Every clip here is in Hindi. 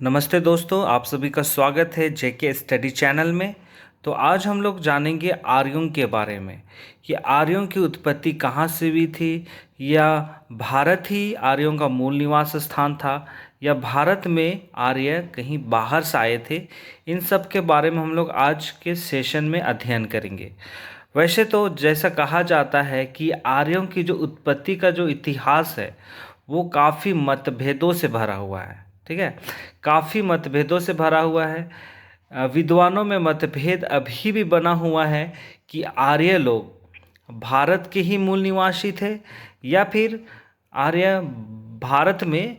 नमस्ते दोस्तों, आप सभी का स्वागत है जेके स्टडी चैनल में। तो आज हम लोग जानेंगे आर्यों के बारे में कि आर्यों की उत्पत्ति कहाँ से हुई थी, या भारत ही आर्यों का मूल निवास स्थान था, या भारत में आर्य कहीं बाहर से आए थे। इन सब के बारे में हम लोग आज के सेशन में अध्ययन करेंगे। वैसे तो जैसा कहा जाता है कि आर्यों की जो उत्पत्ति का जो इतिहास है वो काफ़ी मतभेदों से भरा हुआ है। ठीक है, काफ़ी मतभेदों से भरा हुआ है। विद्वानों में मतभेद अभी भी बना हुआ है कि आर्य लोग भारत के ही मूल निवासी थे या फिर आर्य भारत में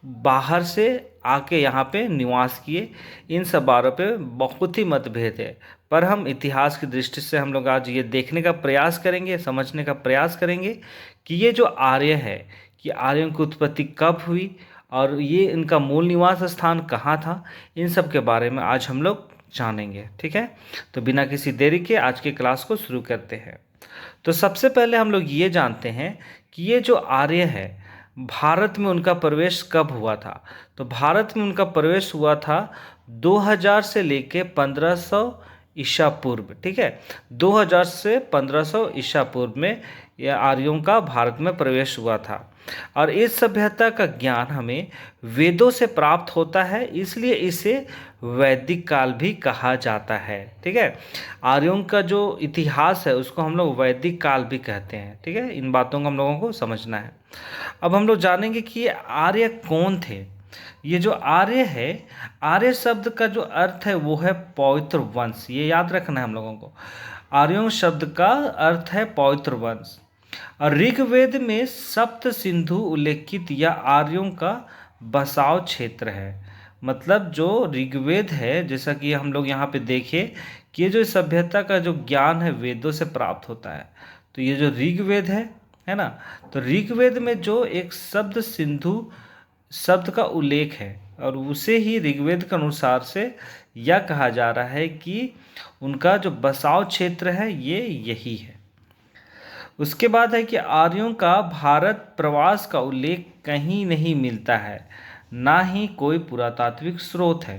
बाहर से आके यहाँ पे निवास किए। इन सब बारों पे बहुत ही मतभेद है, पर हम इतिहास की दृष्टि से हम लोग आज ये देखने का प्रयास करेंगे, समझने का प्रयास करेंगे कि ये जो आर्य है कि आर्यों की उत्पत्ति कब हुई और ये इनका मूल निवास स्थान कहाँ था। इन सब के बारे में आज हम लोग जानेंगे। ठीक है, तो बिना किसी देरी के आज की क्लास को शुरू करते हैं। तो सबसे पहले हम लोग ये जानते हैं कि ये जो आर्य है भारत में उनका प्रवेश कब हुआ था। तो भारत में उनका प्रवेश हुआ था 2000 से लेके 1500 ईसा पूर्व। ठीक है, 2000 से 1500 ईसा पूर्व में यह आर्यों का भारत में प्रवेश हुआ था। और इस सभ्यता का ज्ञान हमें वेदों से प्राप्त होता है, इसलिए इसे वैदिक काल भी कहा जाता है। ठीक है, आर्यों का जो इतिहास है उसको हम लोग वैदिक काल भी कहते हैं। ठीक है, इन बातों को हम लोगों को समझना है। अब हम लोग जानेंगे कि ये आर्य कौन थे। ये जो आर्य है, आर्य शब्द का जो अर्थ है वो है पवित्र वंश। ये याद रखना है हम लोगों को। आर्यों शब्द का अर्थ है पवित्र वंश। और ऋग्वेद में सप्त सिंधु उल्लेखित या आर्यों का बसाव क्षेत्र है। मतलब जो ऋग्वेद है, जैसा कि हम लोग यहाँ पे देखें कि ये जो सभ्यता का जो ज्ञान है वेदों से प्राप्त होता है। तो ये जो ऋग्वेद है ना, तो ऋग्वेद में जो एक शब्द सिंधु शब्द का उल्लेख है और उसे ही ऋग्वेद के अनुसार से यह कहा जा रहा है कि उनका जो बसाव क्षेत्र है ये यही है। उसके बाद है कि आर्यों का भारत प्रवास का उल्लेख कहीं नहीं मिलता है, ना ही कोई पुरातात्विक स्रोत है।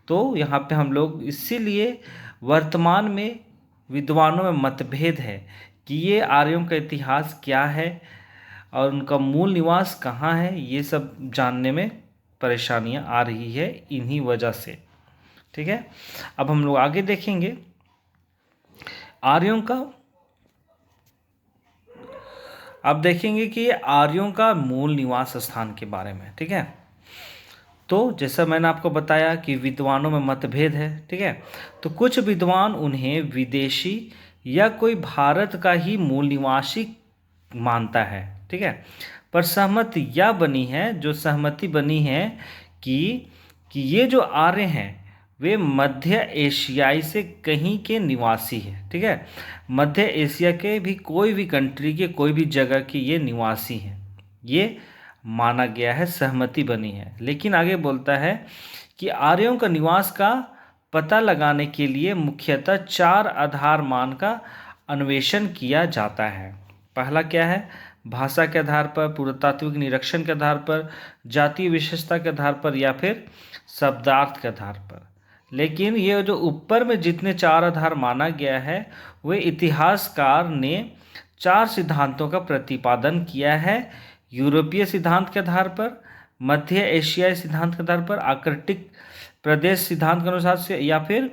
तो यहाँ पे हम लोग इसीलिए वर्तमान में विद्वानों में मतभेद है कि ये आर्यों का इतिहास क्या है और उनका मूल निवास कहाँ है। ये सब जानने में परेशानियाँ आ रही है इन्हीं वजह से। ठीक है, अब हम लोग आगे देखेंगे आर्यों का। अब देखेंगे कि आर्यों का मूल निवास स्थान के बारे में। ठीक है, तो जैसा मैंने आपको बताया कि विद्वानों में मतभेद है। ठीक है, तो कुछ विद्वान उन्हें विदेशी या कोई भारत का ही मूल निवासी मानता है। ठीक है, पर सहमति यह बनी है, जो सहमति बनी है कि ये जो आर्य हैं वे मध्य एशियाई से कहीं के निवासी हैं। ठीक है, मध्य एशिया के भी कोई भी कंट्री के कोई भी जगह के ये निवासी हैं, ये माना गया है, सहमति बनी है। लेकिन आगे बोलता है कि आर्यों का निवास का पता लगाने के लिए मुख्यतः 4 आधार मान का अन्वेषण किया जाता है। पहला क्या है? भाषा के आधार पर, पुरातात्विक निरीक्षण के आधार पर, जातीय विशेषता के आधार पर, या फिर शब्दार्थ के आधार पर। लेकिन ये जो ऊपर में जितने 4 आधार माना गया है वे इतिहासकार ने 4 सिद्धांतों का प्रतिपादन किया है। यूरोपीय सिद्धांत के आधार पर, मध्य एशियाई सिद्धांत के आधार पर, आर्कटिक प्रदेश सिद्धांत के अनुसार से, या फिर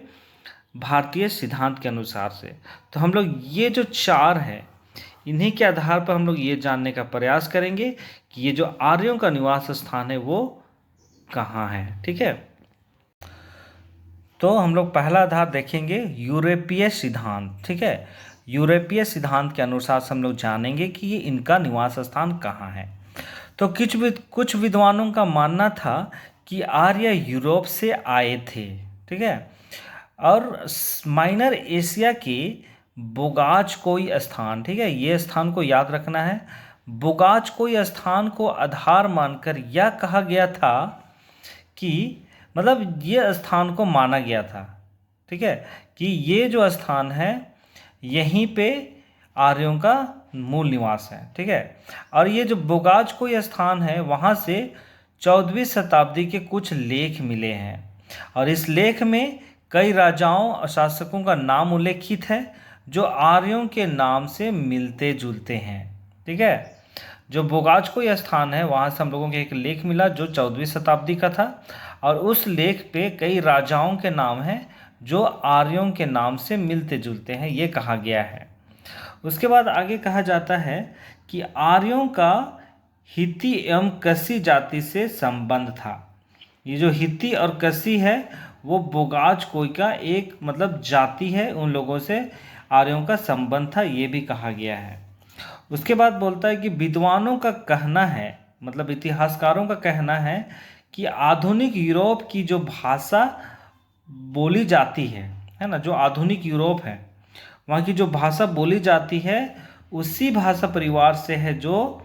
भारतीय सिद्धांत के अनुसार से। तो हम लोग ये जो 4 हैं इन्हीं के आधार पर हम लोग ये जानने का प्रयास करेंगे कि ये जो आर्यों का निवास स्थान है वो कहाँ है। ठीक है, तो हम लोग पहला आधार देखेंगे यूरोपीय सिद्धांत। ठीक है, यूरोपीय सिद्धांत के अनुसार से हम लोग जानेंगे कि ये इनका निवास स्थान कहाँ है। तो कुछ विद्वानों का मानना था कि आर्य यूरोप से आए थे। ठीक है, और माइनर एशिया के बोगाज कोई स्थान, ठीक है, ये स्थान को याद रखना है। बोगाज कोई स्थान को आधार मानकर यह कहा गया था कि मतलब ये स्थान को माना गया था। ठीक है, कि ये जो स्थान है यहीं पे आर्यों का मूल निवास है। ठीक है, और ये जो बोगाज कोई स्थान है वहाँ से 14वीं शताब्दी के कुछ लेख मिले हैं और इस लेख में कई राजाओं और शासकों का नाम उल्लेखित है जो आर्यों के नाम से मिलते जुलते हैं। ठीक है, जो बोगाज कोई स्थान है वहाँ से हम लोगों को एक लेख मिला जो 14वीं शताब्दी का था और उस लेख पे कई राजाओं के नाम हैं जो आर्यों के नाम से मिलते जुलते हैं, ये कहा गया है। उसके बाद आगे कहा जाता है कि आर्यों का हित्ती एवं कसी जाति से संबंध था। ये जो हित्ती और कसी है वो बोगाज कोई का एक मतलब जाति है, उन लोगों से आर्यों का संबंध था, ये भी कहा गया है। उसके बाद बोलता है कि विद्वानों का कहना है, मतलब इतिहासकारों का कहना है कि आधुनिक यूरोप की जो भाषा बोली जाती है ना, जो आधुनिक यूरोप है वहाँ की जो भाषा बोली जाती है उसी भाषा परिवार से है जो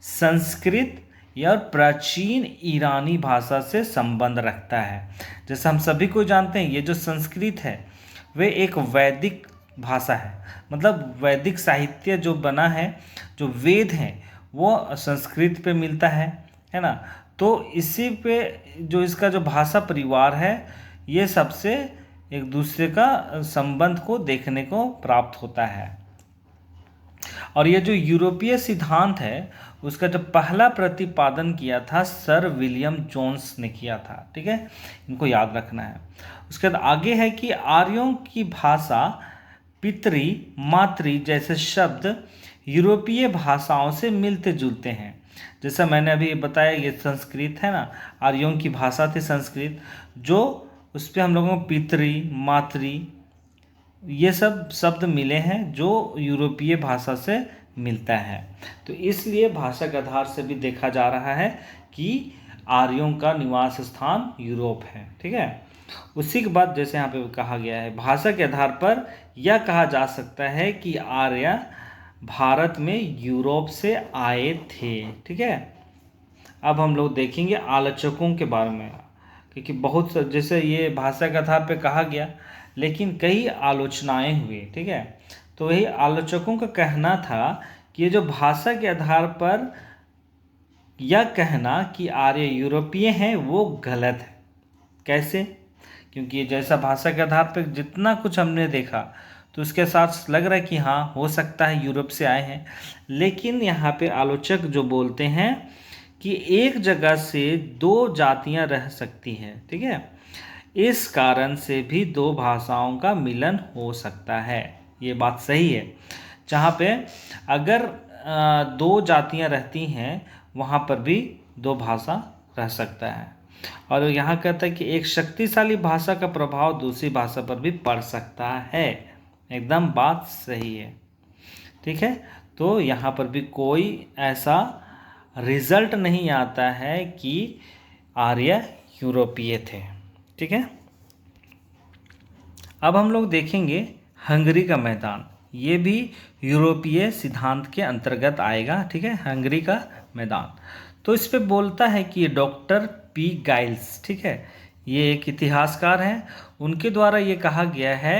संस्कृत या प्राचीन ईरानी भाषा से संबंध रखता है। जैसे हम सभी को जानते हैं ये जो संस्कृत है वे एक वैदिक भाषा है, मतलब वैदिक साहित्य जो बना है, जो वेद हैं वो संस्कृत पे मिलता है ना। तो इसी पे जो इसका जो भाषा परिवार है ये सबसे एक दूसरे का संबंध को देखने को प्राप्त होता है। और ये जो यूरोपीय सिद्धांत है उसका जो पहला प्रतिपादन किया था सर विलियम जोन्स ने किया था। ठीक है, इनको याद रखना है। उसके बाद आगे है कि आर्यों की भाषा पितरी मातृ जैसे शब्द यूरोपीय भाषाओं से मिलते जुलते हैं। जैसा मैंने अभी बताया ये संस्कृत है ना, आर्यों की भाषा थी संस्कृत, जो उस पर हम लोगों को पितरी मातृ ये सब शब्द मिले हैं जो यूरोपीय भाषा से मिलता है। तो इसलिए भाषा के आधार से भी देखा जा रहा है कि आर्यों का निवास स्थान यूरोप है। ठीक है, उसी के बाद जैसे यहाँ पे कहा गया है भाषा के आधार पर यह कहा जा सकता है कि आर्य भारत में यूरोप से आए थे। ठीक है, अब हम लोग देखेंगे आलोचकों के बारे में, क्योंकि बहुत जैसे ये भाषा के आधार पर कहा गया लेकिन कई आलोचनाएं हुई। ठीक है, तो वही आलोचकों का कहना था कि ये जो भाषा के आधार पर यह कहना कि आर्य यूरोपीय हैं वो गलत है। कैसे? क्योंकि जैसा भाषा के आधार पर जितना कुछ हमने देखा तो उसके साथ लग रहा है कि हाँ हो सकता है यूरोप से आए हैं, लेकिन यहाँ पे आलोचक जो बोलते हैं कि एक जगह से दो जातियाँ रह सकती हैं। ठीक है, इस कारण से भी दो भाषाओं का मिलन हो सकता है। ये बात सही है, जहाँ पे अगर दो जातियाँ रहती हैं वहाँ पर भी दो भाषा रह सकता है। और यहाँ कहता है कि एक शक्तिशाली भाषा का प्रभाव दूसरी भाषा पर भी पड़ सकता है। एकदम बात सही है। ठीक है, तो यहाँ पर भी कोई ऐसा रिजल्ट नहीं आता है कि आर्य यूरोपीय थे। ठीक है, अब हम लोग देखेंगे हंगरी का मैदान, ये भी यूरोपीय सिद्धांत के अंतर्गत आएगा। ठीक है, हंगरी का मैदान, तो इस पे बोलता है कि डॉक्टर पी गाइल्स, ठीक है, ये एक इतिहासकार हैं, उनके द्वारा ये कहा गया है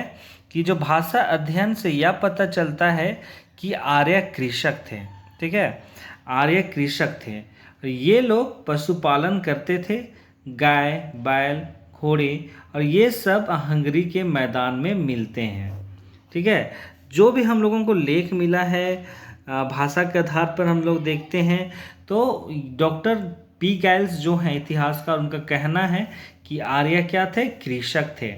कि जो भाषा अध्ययन से यह पता चलता है कि आर्य कृषक थे। ठीक है, आर्य कृषक थे, ये लोग पशुपालन करते थे, गाय बैल घोड़े, और ये सब हंगरी के मैदान में मिलते हैं। ठीक है, जो भी हम लोगों को लेख मिला है भाषा के आधार पर हम लोग देखते हैं तो डॉक्टर पी गाइल्स जो हैं इतिहासकार, उनका कहना है कि आर्य क्या थे, कृषक थे,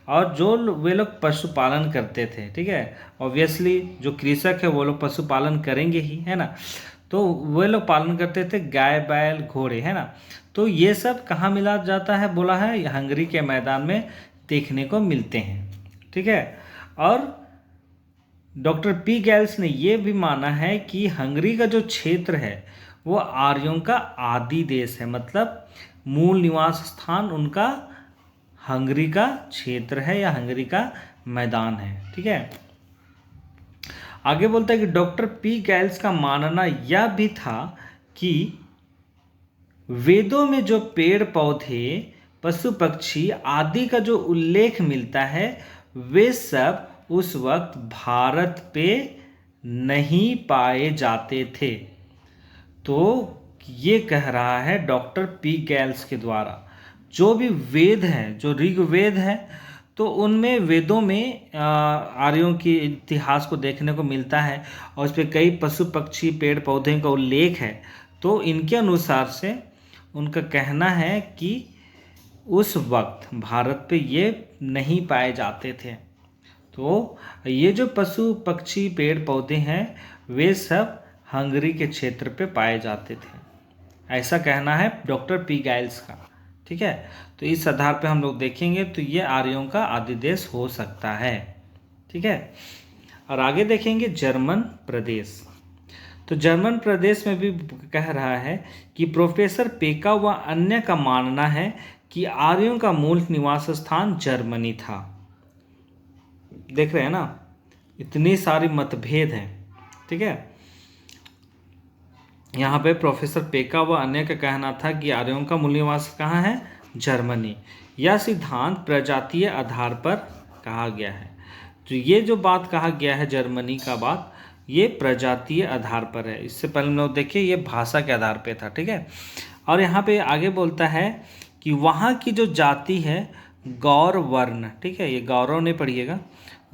और जो वे लोग पशुपालन करते थे। ठीक है, ऑब्वियसली जो कृषक है वो लोग पशुपालन करेंगे ही, है ना, तो वे लोग पालन करते थे गाय बैल घोड़े, है ना। तो ये सब कहाँ मिला जाता है, बोला है हंगरी के मैदान में देखने को मिलते हैं। ठीक है, और डॉक्टर पी गैल्स ने ये भी माना है कि हंगरी का जो क्षेत्र है वो आर्यों का आदि देश है, मतलब मूल निवास स्थान उनका हंगरी का क्षेत्र है या हंगरी का मैदान है। ठीक है, आगे बोलता है कि डॉक्टर पी गैल्स का मानना यह भी था कि वेदों में जो पेड़ पौधे पशु पक्षी आदि का जो उल्लेख मिलता है वे सब उस वक्त भारत पे नहीं पाए जाते थे। तो ये कह रहा है डॉक्टर पी गैल्स के द्वारा। जो भी वेद हैं, जो ऋग्वेद है, तो उनमें वेदों में आर्यों के इतिहास को देखने को मिलता है और उस पर कई पशु पक्षी पेड़ पौधे का उल्लेख है। तो इनके अनुसार से उनका कहना है कि उस वक्त भारत पे ये नहीं पाए जाते थे। तो ये जो पशु पक्षी पेड़ पौधे हैं वे सब हंगरी के क्षेत्र पे पाए जाते थे, ऐसा कहना है डॉक्टर पी गैल्स का। ठीक है, तो इस आधार पे हम लोग देखेंगे तो ये आर्यों का आदि देश हो सकता है। ठीक है, और आगे देखेंगे जर्मन प्रदेश। तो जर्मन प्रदेश में भी कह रहा है कि प्रोफेसर पेका व अन्य का मानना है कि आर्यों का मूल निवास स्थान जर्मनी था। देख रहे हैं ना, इतनी सारी मतभेद हैं। ठीक है, यहाँ पे प्रोफेसर पेका व अन्य का कहना था कि आर्यों का मूल निवास कहाँ है, जर्मनी। यह सिद्धांत प्रजातीय आधार पर कहा गया है। तो ये जो बात कहा गया है जर्मनी का बात, ये प्रजातीय आधार पर है। इससे पहले हम लोग देखिए ये भाषा के आधार पे था। ठीक है, और यहाँ पे आगे बोलता है कि वहाँ की जो जाति है गौर वर्ण, ठीक है, ये गौरव नहीं पढ़िएगा,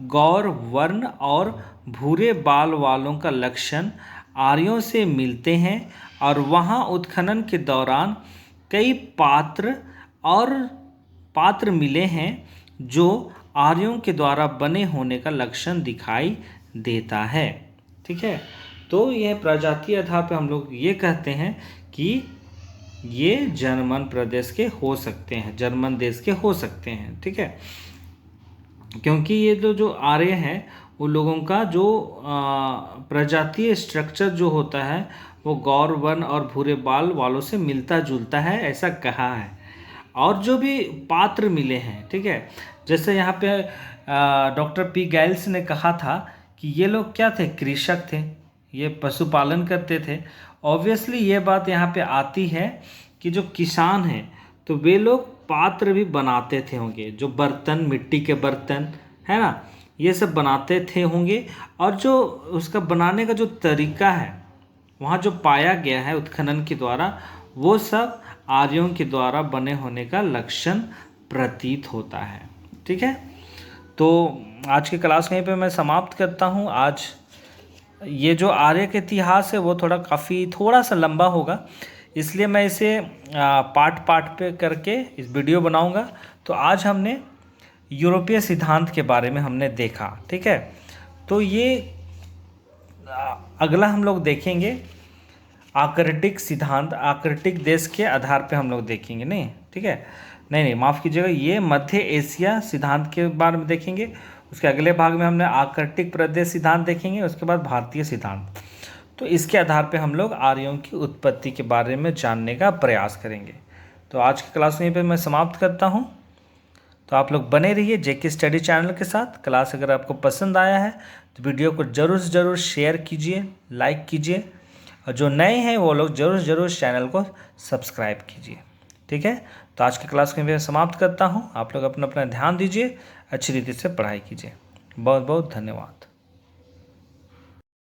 गौर वर्ण और भूरे बाल वालों का लक्षण आर्यों से मिलते हैं और वहाँ उत्खनन के दौरान कई पात्र मिले हैं जो आर्यों के द्वारा बने होने का लक्षण दिखाई देता है। ठीक है, तो यह प्रजातीय आधार पर हम लोग ये कहते हैं कि ये जर्मन प्रदेश के हो सकते हैं, जर्मन देश के हो सकते हैं। ठीक है, क्योंकि ये जो आर्य हैं उन लोगों का जो प्रजातीय स्ट्रक्चर जो होता है वो गौर वर्ण और भूरे बाल वालों से मिलता जुलता है, ऐसा कहा है। और जो भी पात्र मिले हैं, ठीक है, जैसे यहाँ पे डॉक्टर पी गैल्स ने कहा था कि ये लोग क्या थे, कृषक थे, ये पशुपालन करते थे। ऑब्वियसली ये बात यहाँ पे आती है कि जो किसान हैं तो वे लोग पात्र भी बनाते थे होंगे, जो बर्तन, मिट्टी के बर्तन है ना, ये सब बनाते थे होंगे। और जो उसका बनाने का जो तरीका है वहाँ जो पाया गया है उत्खनन के द्वारा, वो सब आर्यों के द्वारा बने होने का लक्षण प्रतीत होता है। ठीक है, तो आज की क्लास यहीं पे मैं समाप्त करता हूँ। आज ये जो आर्य का इतिहास है वो थोड़ा सा लंबा होगा, इसलिए मैं इसे पार्ट पे करके इस वीडियो बनाऊंगा। तो आज हमने यूरोपीय सिद्धांत के बारे में हमने देखा। ठीक है, तो ये अगला हम लोग देखेंगे आर्कटिक सिद्धांत, आर्कटिक देश के आधार पे हम लोग देखेंगे। नहीं, ठीक है, नहीं माफ़ कीजिएगा, ये मध्य एशिया सिद्धांत के बारे में देखेंगे। उसके अगले भाग में हमने आर्कटिक प्रदेश सिद्धांत देखेंगे, उसके बाद भारतीय सिद्धांत। तो इसके आधार पे हम लोग आर्यों की उत्पत्ति के बारे में जानने का प्रयास करेंगे। तो आज की क्लास यहीं पे मैं समाप्त करता हूँ। तो आप लोग बने रहिए जेके स्टडी चैनल के साथ। क्लास अगर आपको पसंद आया है तो वीडियो को ज़रूर से ज़रूर शेयर कीजिए, लाइक कीजिए, और जो नए हैं वो लोग ज़रूर चैनल को सब्सक्राइब कीजिए। ठीक है, तो आज की क्लास को मैं समाप्त करता हूँ। आप लोग अपना ध्यान दीजिए, अच्छी रीति से पढ़ाई कीजिए। बहुत बहुत धन्यवाद।